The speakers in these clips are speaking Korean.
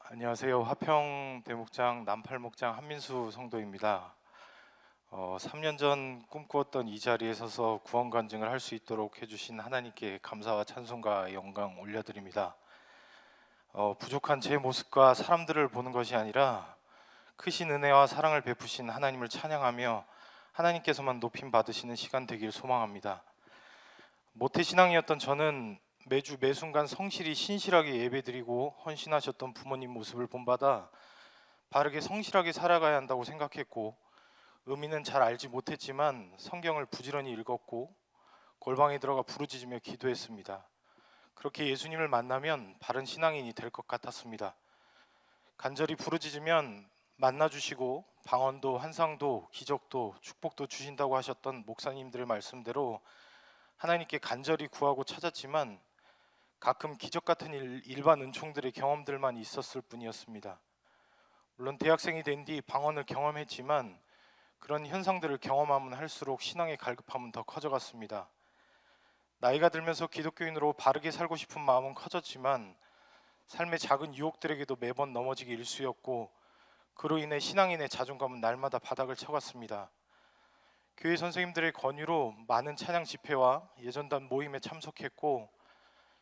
안녕하세요. 화평 대목장 남팔목장 한민수 성도입니다. 3년 전 꿈꾸었던 이 자리에 서서 구원 간증을 할 수 있도록 해주신 하나님께 감사와 찬송과 영광 올려드립니다. 부족한 제 모습과 사람들을 보는 것이 아니라 크신 은혜와 사랑을 베푸신 하나님을 찬양하며 하나님께서만 높임 받으시는 시간 되길 소망합니다. 모태신앙이었던 저는 매주 매순간 성실히 신실하게 예배드리고 헌신하셨던 부모님 모습을 본받아 바르게 성실하게 살아가야 한다고 생각했고, 의미는 잘 알지 못했지만 성경을 부지런히 읽었고 골방에 들어가 부르짖으며 기도했습니다. 그렇게 예수님을 만나면 바른 신앙인이 될 것 같았습니다. 간절히 부르짖으면 만나주시고 방언도 환상도 기적도 축복도 주신다고 하셨던 목사님들의 말씀대로 하나님께 간절히 구하고 찾았지만 가끔 기적 같은 일반 은총들의 경험들만 있었을 뿐이었습니다. 물론 대학생이 된 뒤 방언을 경험했지만 그런 현상들을 경험하면 할수록 신앙의 갈급함은 더 커져갔습니다. 나이가 들면서 기독교인으로 바르게 살고 싶은 마음은 커졌지만 삶의 작은 유혹들에게도 매번 넘어지기 일쑤였고, 그로 인해 신앙인의 자존감은 날마다 바닥을 쳐갔습니다. 교회 선생님들의 권유로 많은 찬양 집회와 예전단 모임에 참석했고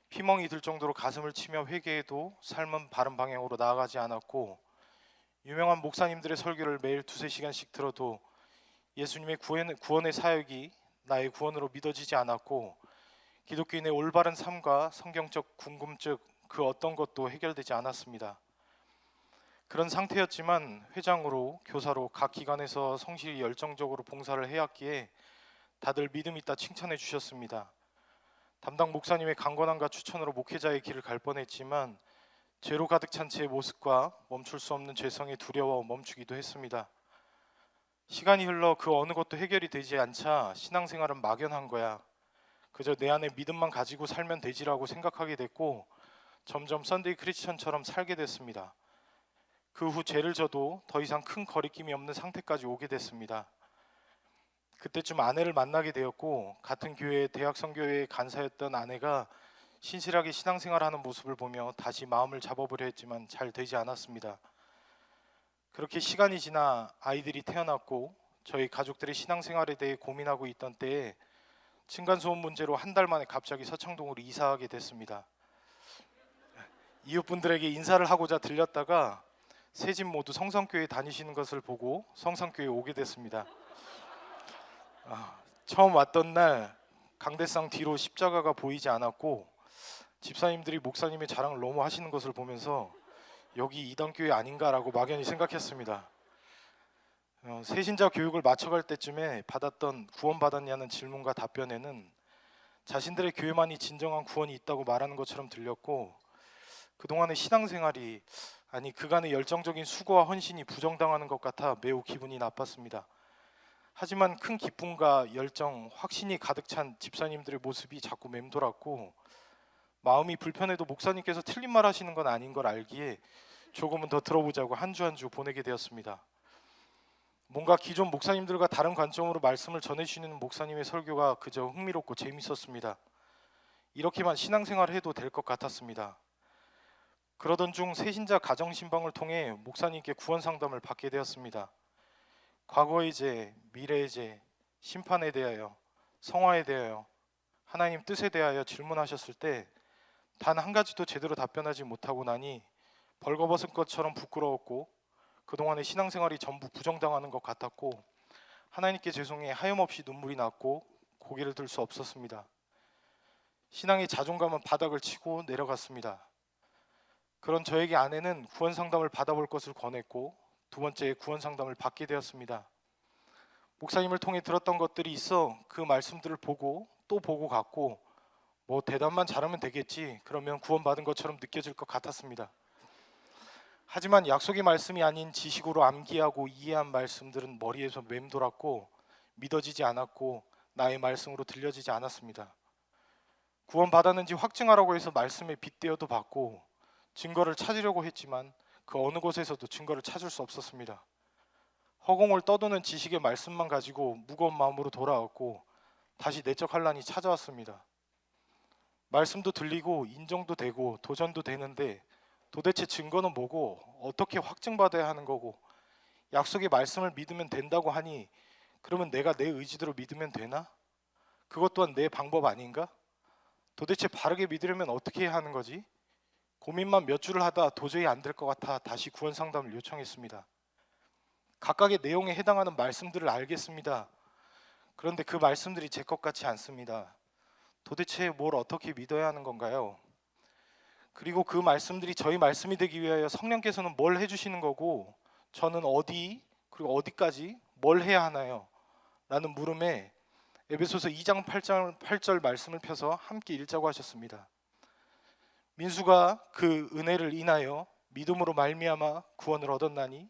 피멍이 들 정도로 가슴을 치며 회개해도 삶은 바른 방향으로 나아가지 않았고, 유명한 목사님들의 설교를 매일 두세 시간씩 들어도 예수님의 구원의 사역이 나의 구원으로 믿어지지 않았고, 기독교인의 올바른 삶과 성경적 궁금증 그 어떤 것도 해결되지 않았습니다. 그런 상태였지만 회장으로 교사로 각 기관에서 성실히 열정적으로 봉사를 해왔기에 다들 믿음 있다 칭찬해 주셨습니다. 담당 목사님의 강권함과 추천으로 목회자의 길을 갈 뻔했지만 죄로 가득 찬 제 모습과 멈출 수 없는 죄성에 두려워 멈추기도 했습니다. 시간이 흘러 그 어느 것도 해결이 되지 않자 신앙생활은 막연한 거야, 그저 내 안에 믿음만 가지고 살면 되지라고 생각하게 됐고 점점 썬데이 크리스천처럼 살게 됐습니다. 그 후 죄를 져도 더 이상 큰 거리낌이 없는 상태까지 오게 됐습니다. 그때쯤 아내를 만나게 되었고, 같은 교회의 대학 선교회의 간사였던 아내가 신실하게 신앙생활하는 모습을 보며 다시 마음을 잡아보려 했지만 잘 되지 않았습니다. 그렇게 시간이 지나 아이들이 태어났고 저희 가족들의 신앙생활에 대해 고민하고 있던 때에 층간소음 문제로 한 달 만에 갑자기 서창동으로 이사하게 됐습니다. 이웃분들에게 인사를 하고자 들렸다가 세 집 모두 성산교회 다니시는 것을 보고 성산교회에 오게 됐습니다. 처음 왔던 날 강대상 뒤로 십자가가 보이지 않았고 집사님들이 목사님의 자랑을 너무 하시는 것을 보면서 여기 이단교회 아닌가라고 막연히 생각했습니다. 새신자 교육을 마쳐갈 때쯤에 받았던 구원받았냐는 질문과 답변에는 자신들의 교회만이 진정한 구원이 있다고 말하는 것처럼 들렸고, 그동안의 신앙생활이, 아니 그간의 열정적인 수고와 헌신이 부정당하는 것 같아 매우 기분이 나빴습니다. 하지만 큰 기쁨과 열정, 확신이 가득 찬 집사님들의 모습이 자꾸 맴돌았고 마음이 불편해도 목사님께서 틀린 말 하시는 건 아닌 걸 알기에 조금은 더 들어보자고 한 주 한 주 보내게 되었습니다. 뭔가 기존 목사님들과 다른 관점으로 말씀을 전해주시는 목사님의 설교가 그저 흥미롭고 재밌었습니다. 이렇게만 신앙생활을 해도 될 것 같았습니다. 그러던 중 새신자 가정신방을 통해 목사님께 구원 상담을 받게 되었습니다. 과거의 죄, 미래의 죄, 심판에 대하여, 성화에 대하여, 하나님 뜻에 대하여 질문하셨을 때 단 한 가지도 제대로 답변하지 못하고 나니 벌거벗은 것처럼 부끄러웠고 그동안의 신앙생활이 전부 부정당하는 것 같았고 하나님께 죄송해 하염없이 눈물이 났고 고개를 들 수 없었습니다. 신앙의 자존감은 바닥을 치고 내려갔습니다. 그런 저에게 아내는 구원 상담을 받아볼 것을 권했고 두 번째 구원 상담을 받게 되었습니다. 목사님을 통해 들었던 것들이 있어 그 말씀들을 보고 또 보고 갔고 뭐 대답만 잘하면 되겠지, 그러면 구원받은 것처럼 느껴질 것 같았습니다. 하지만 약속의 말씀이 아닌 지식으로 암기하고 이해한 말씀들은 머리에서 맴돌았고 믿어지지 않았고 나의 말씀으로 들려지지 않았습니다. 구원받았는지 확증하라고 해서 말씀에 빗대어도 받고 증거를 찾으려고 했지만 그 어느 곳에서도 증거를 찾을 수 없었습니다. 허공을 떠도는 지식의 말씀만 가지고 무거운 마음으로 돌아왔고 다시 내적 환란이 찾아왔습니다. 말씀도 들리고 인정도 되고 도전도 되는데 도대체 증거는 뭐고 어떻게 확증받아야 하는 거고 약속의 말씀을 믿으면 된다고 하니 그러면 내가 내 의지대로 믿으면 되나? 그것 또한 내 방법 아닌가? 도대체 바르게 믿으려면 어떻게 해야 하는 거지? 고민만 몇 줄을 하다 도저히 안 될 것 같아 다시 구원 상담을 요청했습니다. 각각의 내용에 해당하는 말씀들을 알겠습니다. 그런데 그 말씀들이 제 것 같지 않습니다. 도대체 뭘 어떻게 믿어야 하는 건가요? 그리고 그 말씀들이 저희 말씀이 되기 위하여 성령께서는 뭘 해주시는 거고 저는 어디 그리고 어디까지 뭘 해야 하나요? 라는 물음에 에베소서 2장 8절 말씀을 펴서 함께 읽자고 하셨습니다. 민수가 그 은혜를 인하여 믿음으로 말미암아 구원을 얻었나니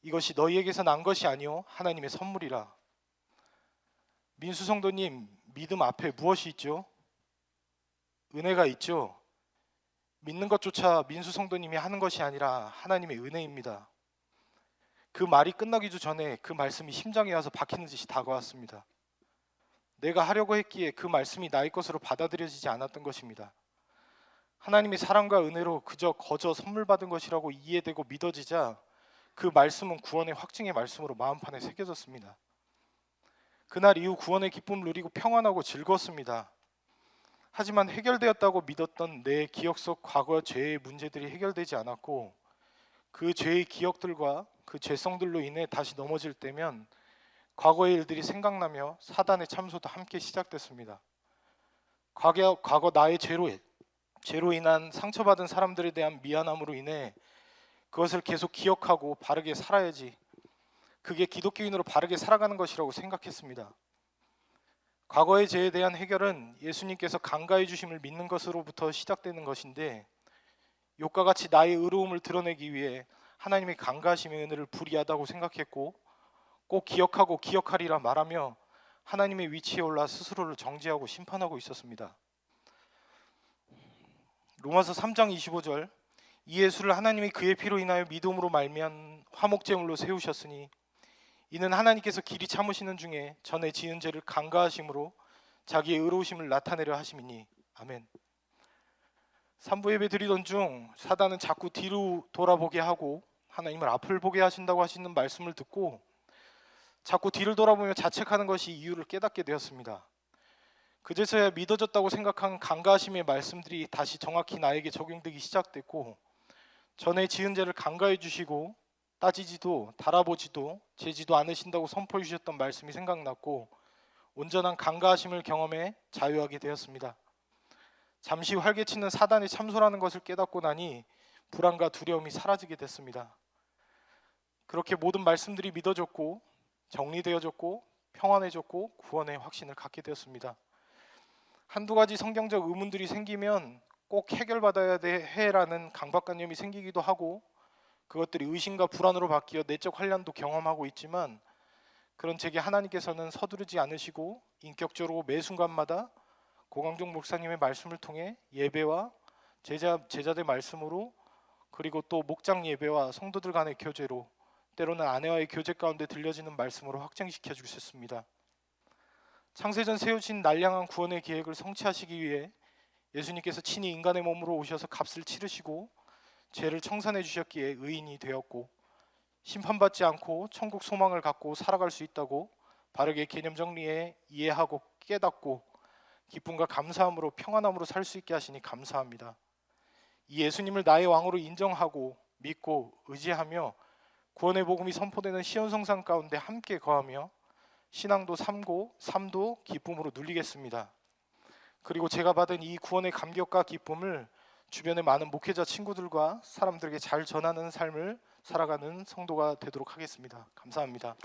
이것이 너희에게서 난 것이 아니요 하나님의 선물이라. 민수 성도님, 믿음 앞에 무엇이 있죠? 은혜가 있죠. 믿는 것조차 민수 성도님이 하는 것이 아니라 하나님의 은혜입니다. 그 말이 끝나기도 전에 그 말씀이 심장에 와서 박히는 듯이 다가왔습니다. 내가 하려고 했기에 그 말씀이 나의 것으로 받아들여지지 않았던 것입니다. 하나님의 사랑과 은혜로 그저 거저 선물 받은 것이라고 이해되고 믿어지자 그 말씀은 구원의 확증의 말씀으로 마음판에 새겨졌습니다. 그날 이후 구원의 기쁨을 누리고 평안하고 즐거웠습니다. 하지만 해결되었다고 믿었던 내 기억 속 과거 죄의 문제들이 해결되지 않았고 그 죄의 기억들과 그 죄성들로 인해 다시 넘어질 때면 과거의 일들이 생각나며 사단의 참소도 함께 시작됐습니다. 과거 나의 죄로 인한 상처받은 사람들에 대한 미안함으로 인해 그것을 계속 기억하고 바르게 살아야지, 그게 기독교인으로 바르게 살아가는 것이라고 생각했습니다. 과거의 죄에 대한 해결은 예수님께서 강가해 주심을 믿는 것으로부터 시작되는 것인데 욕과 같이 나의 의로움을 드러내기 위해 하나님의 강가하심의 은혜를 불이하다고 생각했고 꼭 기억하고 기억하리라 말하며 하나님의 위치에 올라 스스로를 정죄하고 심판하고 있었습니다. 로마서 3장 25절, 이 예수를 하나님이 그의 피로 인하여 믿음으로 말미암은 화목제물로 세우셨으니 이는 하나님께서 길이 참으시는 중에 전에 지은 죄를 간과하심으로 자기의 의로우심을 나타내려 하심이니. 아멘. 산부 예배 드리던 중 사단은 자꾸 뒤로 돌아보게 하고 하나님을 앞을 보게 하신다고 하시는 말씀을 듣고 자꾸 뒤를 돌아보며 자책하는 것이 이유를 깨닫게 되었습니다. 그제서야 믿어졌다고 생각한 간과하심의 말씀들이 다시 정확히 나에게 적용되기 시작됐고 전에 지은 죄를 간과해 주시고 따지지도 달아보지도 재지도 않으신다고 선포해 주셨던 말씀이 생각났고 온전한 간과하심을 경험해 자유하게 되었습니다. 잠시 활개치는 사단의 참소라는 것을 깨닫고 나니 불안과 두려움이 사라지게 됐습니다. 그렇게 모든 말씀들이 믿어졌고 정리되어졌고 평안해졌고 구원의 확신을 갖게 되었습니다. 한두 가지 성경적 의문들이 생기면 꼭 해결받아야 해라는 강박관념이 생기기도 하고 그것들이 의심과 불안으로 바뀌어 내적 환란도 경험하고 있지만 그런 제게 하나님께서는 서두르지 않으시고 인격적으로 매 순간마다 고강종 목사님의 말씀을 통해 예배와 제자들 말씀으로 그리고 또 목장 예배와 성도들 간의 교제로 때로는 아내와의 교제 가운데 들려지는 말씀으로 확증시켜 주셨습니다. 창세전 세우신 날량한 구원의 계획을 성취하시기 위해 예수님께서 친히 인간의 몸으로 오셔서 값을 치르시고 죄를 청산해 주셨기에 의인이 되었고 심판받지 않고 천국 소망을 갖고 살아갈 수 있다고 바르게 개념 정리해 이해하고 깨닫고 기쁨과 감사함으로 평안함으로 살 수 있게 하시니 감사합니다. 이 예수님을 나의 왕으로 인정하고 믿고 의지하며 구원의 복음이 선포되는 시온성산 가운데 함께 거하며 신앙도 삼고 삶도 기쁨으로 누리겠습니다. 그리고 제가 받은 이 구원의 감격과 기쁨을 주변의 많은 목회자 친구들과 사람들에게 잘 전하는 삶을 살아가는 성도가 되도록 하겠습니다. 감사합니다.